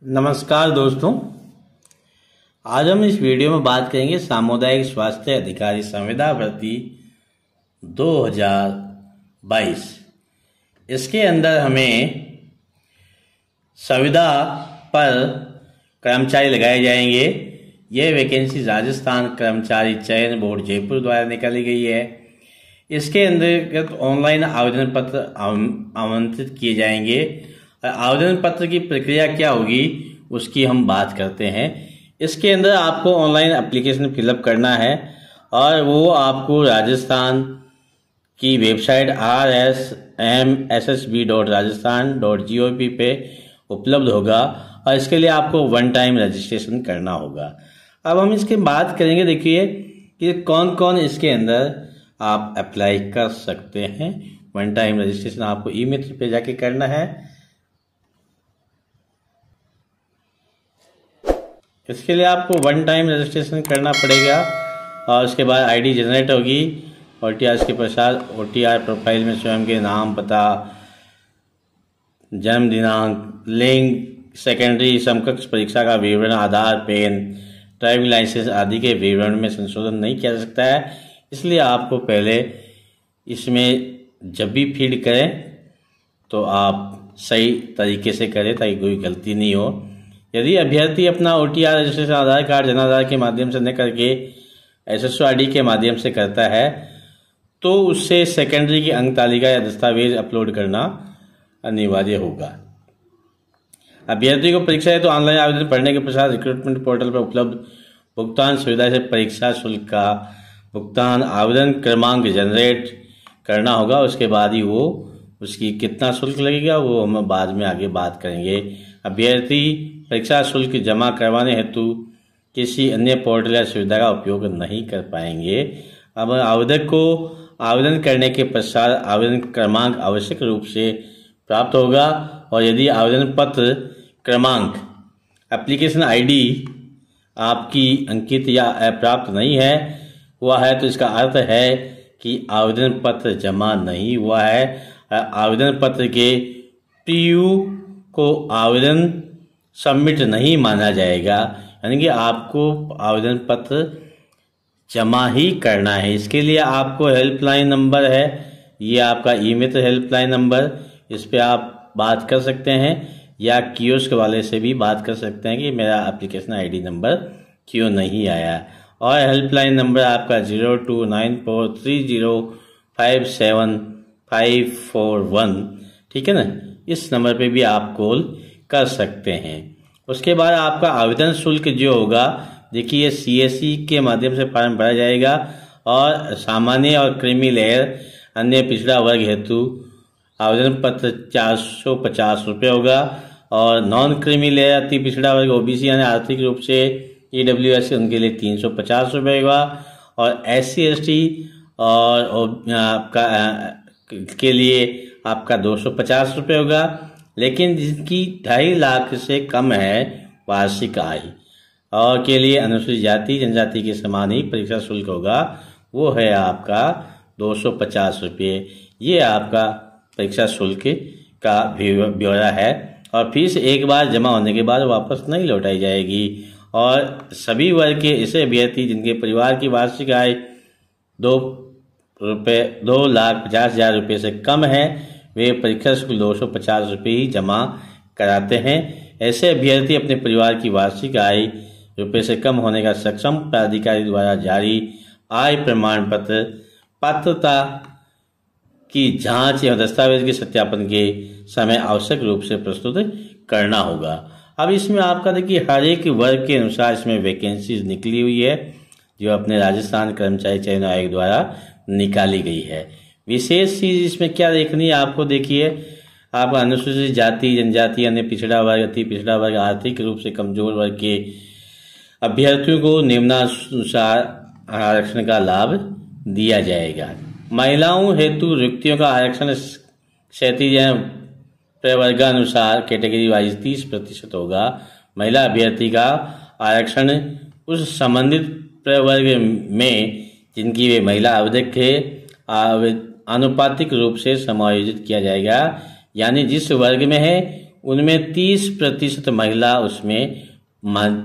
नमस्कार दोस्तों, आज हम इस वीडियो में बात करेंगे सामुदायिक स्वास्थ्य अधिकारी संविदा भर्ती 2022। इसके अंदर हमें संविदा पर कर्मचारी लगाए जाएंगे। यह वैकेंसी राजस्थान कर्मचारी चयन बोर्ड जयपुर द्वारा निकाली गई है। इसके अंतर्गत ऑनलाइन आवेदन पत्र आमंत्रित किए जाएंगे। आवेदन पत्र की प्रक्रिया क्या होगी उसकी हम बात करते हैं। इसके अंदर आपको ऑनलाइन एप्लीकेशन फिलअप करना है और वो आपको राजस्थान की वेबसाइट rsmssb.rajasthan.gov पे उपलब्ध होगा और इसके लिए आपको वन टाइम रजिस्ट्रेशन करना होगा। अब हम इसके बात करेंगे, देखिए कि कौन कौन इसके अंदर आप अप्लाई कर सकते हैं। वन टाइम रजिस्ट्रेशन आपको ई-मित्र पे जाके करना है। इसके लिए आपको वन टाइम रजिस्ट्रेशन करना पड़ेगा और उसके बाद आईडी जनरेट होगी। OTR के पश्चात OTR प्रोफाइल में स्वयं के नाम, पता, जन्म दिनांक, लिंग, सेकेंडरी समकक्ष परीक्षा का विवरण, आधार, पैन, ड्राइविंग लाइसेंस आदि के विवरण में संशोधन नहीं किया जा सकता है। इसलिए आपको पहले इसमें जब भी फीड करें तो आप सही तरीके से करें ताकि कोई गलती नहीं हो। यदि अभ्यर्थी अपना OTR रजिस्ट्रेशन आधार कार्ड, जनाधार के माध्यम से न करके SSO ID के माध्यम से करता है तो उससे सेकेंडरी की अंक तालिका या दस्तावेज अपलोड करना अनिवार्य होगा। अभ्यर्थी को परीक्षा है तो ऑनलाइन आवेदन पढ़ने के पश्चात रिक्रूटमेंट पोर्टल पर उपलब्ध भुगतान सुविधा से परीक्षा शुल्क का भुगतान आवेदन क्रमांक जनरेट करना होगा। उसके बाद ही वो उसकी कितना शुल्क लगेगा वो हम बाद में आगे बात करेंगे। अभ्यर्थी परीक्षा शुल्क जमा करवाने हेतु किसी अन्य पोर्टल या सुविधा का उपयोग नहीं कर पाएंगे। अब आवेदक को आवेदन करने के पश्चात आवेदन क्रमांक आवश्यक रूप से प्राप्त होगा और यदि आवेदन पत्र क्रमांक एप्लीकेशन ID आपकी अंकित या अप्राप्त नहीं है हुआ है तो इसका अर्थ है कि आवेदन पत्र जमा नहीं हुआ है। आवेदन पत्र के PU को आवेदन सबमिट नहीं माना जाएगा, यानी कि आपको आवेदन पत्र जमा ही करना है। इसके लिए आपको हेल्पलाइन नंबर है, ये आपका ई-मित्र हेल्पलाइन नंबर, इस पे आप बात कर सकते हैं या कियोस्क वाले से भी बात कर सकते हैं कि मेरा एप्लीकेशन ID नंबर क्यों नहीं आया। और हेल्पलाइन नंबर आपका 029430575541, ठीक है ना। इस नंबर पे भी आप कॉल कर सकते हैं। उसके बाद आपका आवेदन शुल्क जो होगा, देखिए CSE के माध्यम से फॉर्म भरा जाएगा और सामान्य और क्रीमी लेयर अन्य पिछड़ा वर्ग हेतु आवेदन पत्र 450 रुपये होगा और नॉन क्रीमी लेयर अति पिछड़ा वर्ग OBC यानी आर्थिक रूप से EWS उनके लिए 350 रुपये होगा और SC ST और आपका के लिए आपका 250 रुपये होगा। लेकिन जिनकी 2.5 लाख से कम है वार्षिक आय और के लिए अनुसूचित जाति जनजाति के समान ही परीक्षा शुल्क होगा, वो है आपका 250 रुपये। ये आपका परीक्षा शुल्क का ब्यौरा है और फीस एक बार जमा होने के बाद वापस नहीं लौटाई जाएगी। और सभी वर्ग के ऐसे अभ्यर्थी जिनके परिवार की वार्षिक आय 2,50,000 रुपये से कम है वे परीक्षा शुल्क 250 रुपये ही जमा कराते हैं। ऐसे अभ्यर्थी अपने परिवार की वार्षिक आय रुपये से कम होने का सक्षम प्राधिकारी द्वारा जारी आय प्रमाण पत्र, पात्रता की जांच या दस्तावेज के सत्यापन के समय आवश्यक रूप से प्रस्तुत करना होगा। अब इसमें आपका देखिए हर एक वर्ग के अनुसार इसमें वैकेंसीज निकली हुई है जो अपने राजस्थान कर्मचारी चयन आयोग द्वारा निकाली गई है। विशेष चीज इसमें क्या देखनी है आपको, देखिए आपका अनुसूचित जाति जनजाति अन्य पिछड़ा वर्ग अति पिछड़ा वर्ग आर्थिक रूप से कमजोर वर्ग के अभ्यर्थियों को निम्नानुसार आरक्षण का लाभ दिया जाएगा। महिलाओं हेतु रिक्तियों का आरक्षण क्षैतिज प्रवर्गानुसार कैटेगरी वाइज 30% होगा। महिला अभ्यर्थी का आरक्षण उस संबंधित प्रवर्ग में जिनकी वे महिला आवेदक है आनुपातिक रूप से समायोजित किया जाएगा, यानी जिस वर्ग में है उनमें 30% महिला उसमें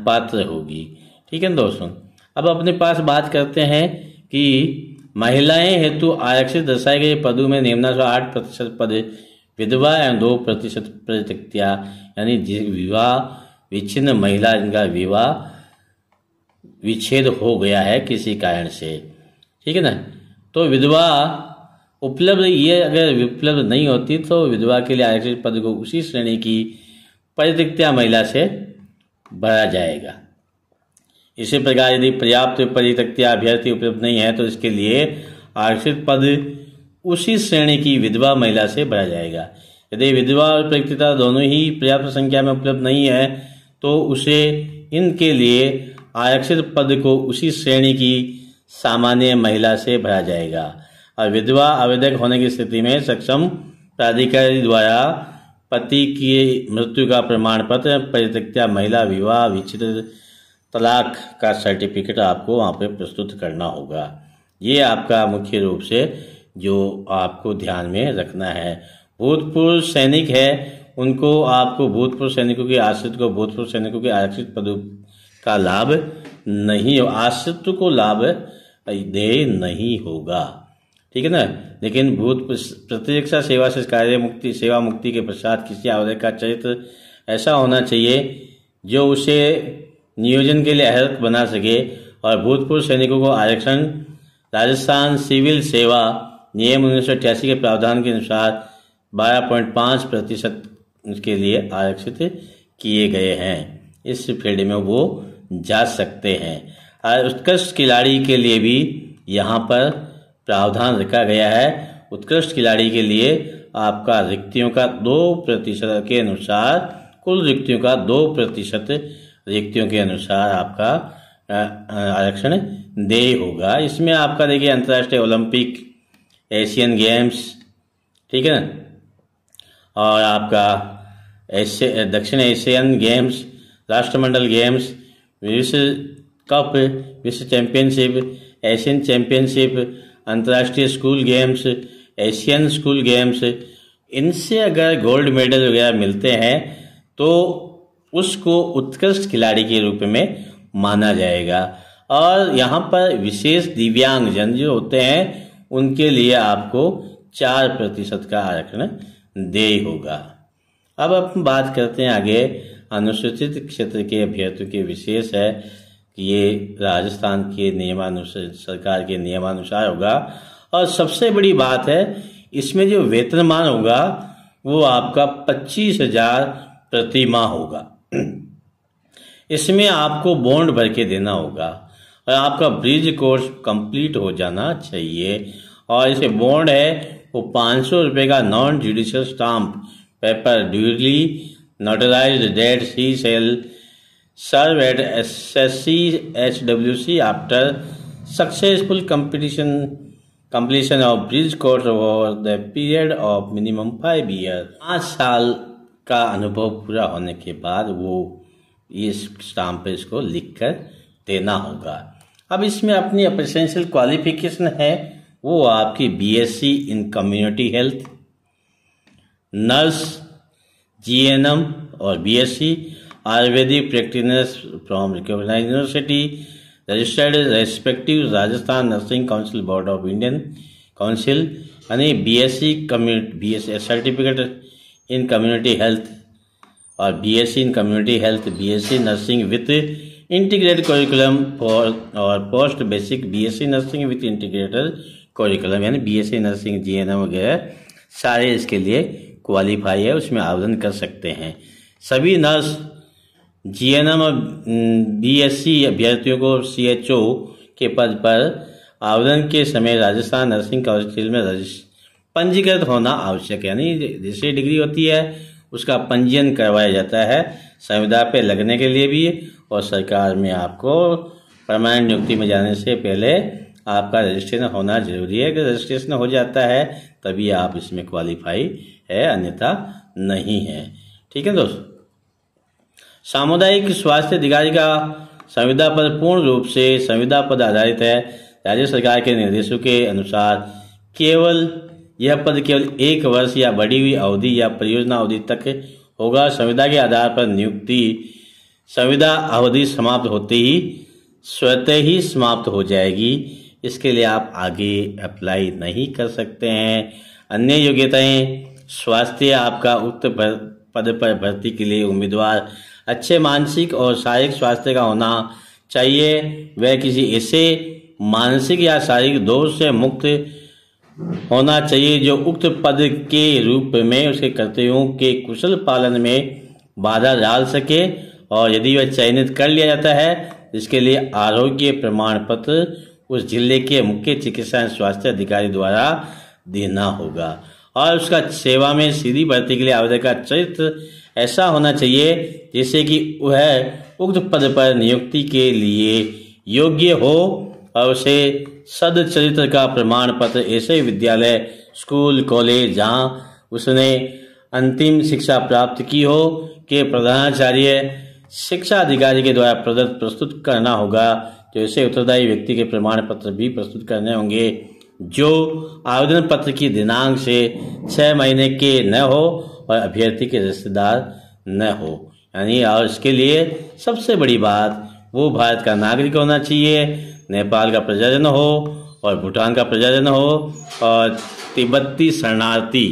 पात्र होगी। ठीक है ना दोस्तों। अब अपने पास बात करते हैं कि महिलाएं हेतु आरक्षित दर्शाए गए पदों में निम्नानुसार 8% पद विधवा एवं 2% परित्यक्त्या, यानी विवाह विच्छिन्न महिला जिनका विवाह विच्छेद हो गया है किसी कारण से। ठीक है ना। तो विधवा उपलब्ध, ये अगर उपलब्ध नहीं होती तो विधवा के लिए आरक्षित पद को उसी श्रेणी की परित्यक्त्या महिला से भरा जाएगा। इसी प्रकार यदि पर्याप्त परित्यक्त्या अभ्यर्थी उपलब्ध नहीं है तो इसके लिए आरक्षित पद उसी श्रेणी की विधवा महिला से भरा जाएगा। यदि विधवा और परित्यक्ता दोनों ही पर्याप्त संख्या में उपलब्ध नहीं है तो उसे इनके लिए आरक्षित पद को उसी श्रेणी की सामान्य महिला से भरा जाएगा। और विधवा आवेदक होने की स्थिति में सक्षम प्राधिकारी द्वारा पति की मृत्यु का प्रमाण पत्र, परित्यक्ता महिला विवाह विच्छेद तलाक का सर्टिफिकेट आपको वहाँ पे प्रस्तुत करना होगा। ये आपका मुख्य रूप से जो आपको ध्यान में रखना है। भूतपूर्व सैनिक है उनको आपको भूतपूर्व सैनिकों के आश्रित को भूतपूर्व सैनिकों के आरक्षित पदों का लाभ नहीं, आश्रित को लाभ दे नहीं होगा। ठीक है ना। लेकिन प्रतिरक्षा सेवा से सेवा मुक्ति के पश्चात किसी आवेदक का चरित्र ऐसा होना चाहिए जो उसे नियोजन के लिए अहर्क बना सके। और भूतपूर्व सैनिकों को आरक्षण राजस्थान सिविल सेवा नियम 1988 के प्रावधान के अनुसार 12.5% के लिए आरक्षित किए गए हैं। इस फील्ड में वो जा सकते हैं। और उत्कृष्ट खिलाड़ी के लिए भी यहाँ पर प्रावधान रखा गया है। उत्कृष्ट खिलाड़ी के लिए आपका रिक्तियों का 2% के अनुसार, कुल रिक्तियों का 2% रिक्तियों के अनुसार आपका आरक्षण देय होगा। इसमें आपका देखिए अंतर्राष्ट्रीय ओलंपिक, एशियन गेम्स, ठीक है ना, और आपका दक्षिण एशियन गेम्स, राष्ट्रमंडल गेम्स, विश्व कप, विश्व चैंपियनशिप, एशियन चैंपियनशिप, अंतर्राष्ट्रीय school games, Asian school games, इनसे अगर गोल्ड मेडल वगैरह मिलते हैं तो उसको उत्कृष्ट खिलाड़ी के रूप में माना जाएगा। और यहाँ पर विशेष दिव्यांग जन जो होते हैं उनके लिए आपको 4% का आरक्षण देय होगा। अब हम बात करते हैं आगे अनुसूचित क्षेत्र के अभ्यर्थियों के विशेष है कि ये राजस्थान के नियमानुसार, सरकार के नियमानुसार होगा। और सबसे बड़ी बात है इसमें जो वेतनमान होगा वो आपका 25,000 प्रति माह होगा। इसमें आपको बॉन्ड भर के देना होगा और आपका ब्रिज कोर्स कंप्लीट हो जाना चाहिए। और इसे बॉन्ड है वो 500 रुपये का non judicial stamp paper duly notarised date C sale serve at SSC HWC after successful completion of bridge course over the period of minimum 5 years। 5 साल का अनुभव पूरा होने के बाद वो इस स्टाम्प पे इसको लिख कर देना होगा। अब इसमें अपनी एसेंशियल क्वालिफिकेशन है वो आपकी BSc in community health, nurse, GNM और BSc Ayurvedic practitioners from recognised university registered respective Rajasthan nursing council board of Indian council, यानी BSc certificate in community health और BSc in community health, BSc nursing with integrated curriculum और post basic BSc nursing with integrated curriculum, यानी BSc nursing GNM वगैरह सारे इसके लिए qualify है, उसमें आवेदन कर सकते हैं। सभी नर्स, GNM और BSc अभ्यर्थियों को CHO के पद पर आवेदन के समय राजस्थान नर्सिंग काउंसिल में पंजीकृत होना आवश्यक है, यानी जैसे डिग्री होती है उसका पंजीयन करवाया जाता है संविदा पे लगने के लिए भी। और सरकार में आपको परमानेंट नियुक्ति में जाने से पहले आपका रजिस्ट्रेशन होना जरूरी है। अगर रजिस्ट्रेशन हो जाता है तभी आप इसमें क्वालिफाई है, अन्यथा नहीं है। ठीक है दोस्तों। सामुदायिक स्वास्थ्य अधिकारी का संविदा पद पूर्ण रूप से संविदा पद आधारित है। राज्य सरकार के निर्देशों के अनुसार केवल यह पद केवल 1 वर्ष या बढ़ी हुई अवधि या परियोजना अवधि तक होगा। संविदा के आधार पर नियुक्ति संविदा अवधि समाप्त होते ही स्वतः ही समाप्त हो जाएगी। इसके लिए आप आगे अप्लाई नहीं कर सकते हैं। अन्य योग्यताएं: स्वास्थ्य, आपका उक्त पद पर भर्ती के लिए उम्मीदवार अच्छे मानसिक और शारीरिक स्वास्थ्य का होना चाहिए। वह किसी ऐसे मानसिक या शारीरिक दोष से मुक्त होना चाहिए जो उक्त पद के रूप में उसके कर्तव्यों के कुशल पालन में बाधा डाल सके, और यदि वह चयनित कर लिया जाता है इसके लिए आरोग्य प्रमाण पत्र उस जिले के मुख्य चिकित्सा एवं स्वास्थ्य अधिकारी द्वारा देना होगा। और उसका सेवा में सीधी भर्ती के लिए आवेदक का चरित्र ऐसा होना चाहिए जिससे कि वह उक्त पद पर नियुक्ति के लिए योग्य हो, और उसे सदचरित्र का प्रमाण पत्र ऐसे विद्यालय, स्कूल, कॉलेज जहां उसने अंतिम शिक्षा प्राप्त की हो के प्रधानाचार्य शिक्षा अधिकारी के द्वारा प्रस्तुत करना होगा। तो ऐसे उत्तरदायी व्यक्ति के प्रमाण पत्र भी प्रस्तुत करने होंगे जो आवेदन पत्र की दिनांक से 6 महीने के न हो और अभ्यर्थी के रिश्तेदार न हो। यानी और इसके लिए सबसे बड़ी बात, वो भारत का नागरिक होना चाहिए, नेपाल का प्रजाजन हो और भूटान का प्रजाजन हो, और तिब्बती शरणार्थी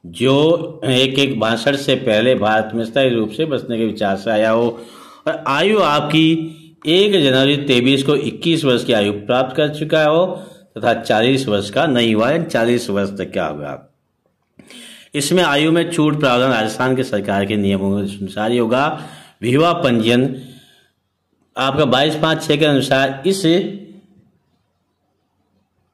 जो 1962 से पहले भारत में स्थायी रूप से बसने के विचार से आया हो, और आयु आपकी 1 जनवरी 23 को 21 वर्ष की आयु प्राप्त कर चुका हो तथा 40 वर्ष का नहीं हुआ है, 40 वर्ष तक क्या होगा। इसमें आयु में छूट प्रावधान राजस्थान के सरकार के नियमों के अनुसार ही होगा। विवाह पंजीयन आपका 22/5/6 के अनुसार इस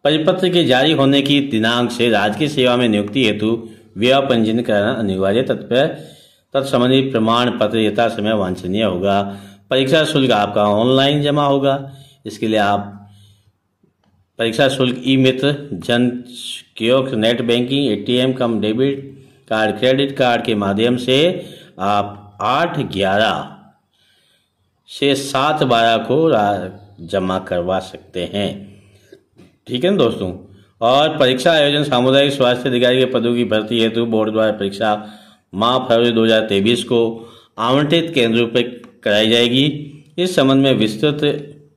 परिपत्र के जारी होने की दिनांक से राजकीय सेवा में नियुक्ति हेतु विवाह पंजीयन कराना अनिवार्य। तत्संबंधी प्रमाण पत्र यथा समय वांछनीय होगा। परीक्षा शुल्क आपका ऑनलाइन जमा होगा। इसके लिए आप परीक्षा शुल्क ई मित्र, जन कियोस्क, नेट बैंकिंग, एटीएम कम डेबिट कार्ड, क्रेडिट कार्ड के माध्यम से आप 8/11 से 7/12 को जमा करवा सकते हैं। ठीक है ना दोस्तों। और परीक्षा आयोजन सामुदायिक स्वास्थ्य अधिकारी के पदों की भर्ती हेतु बोर्ड द्वारा परीक्षा माह फरवरी 2023 को आवंटित केंद्रों पर कराई जाएगी। इस संबंध में विस्तृत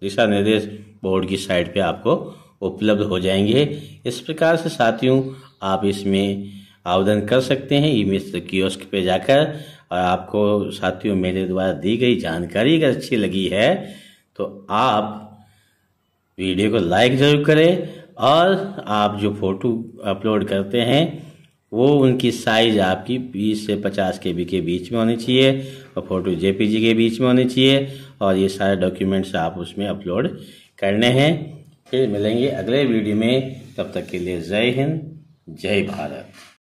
दिशा निर्देश बोर्ड की साइट पे आपको उपलब्ध हो जाएंगे। इस प्रकार से साथियों आप इसमें आवेदन कर सकते हैं ई मित्र कियोस्क पे जाकर। और आपको साथियों मेरे द्वारा दी गई जानकारी अगर अच्छी लगी है तो आप वीडियो को लाइक जरूर करें, और आप जो फोटो अपलोड करते हैं वो उनकी साइज आपकी 20 से 50 KB के बीच में होनी चाहिए, और फोटो JPG के बीच में होनी चाहिए, और ये सारे डॉक्यूमेंट्स आप उसमें अपलोड करने हैं। फिर मिलेंगे अगले वीडियो में, तब तक के लिए जय हिंद, जय भारत।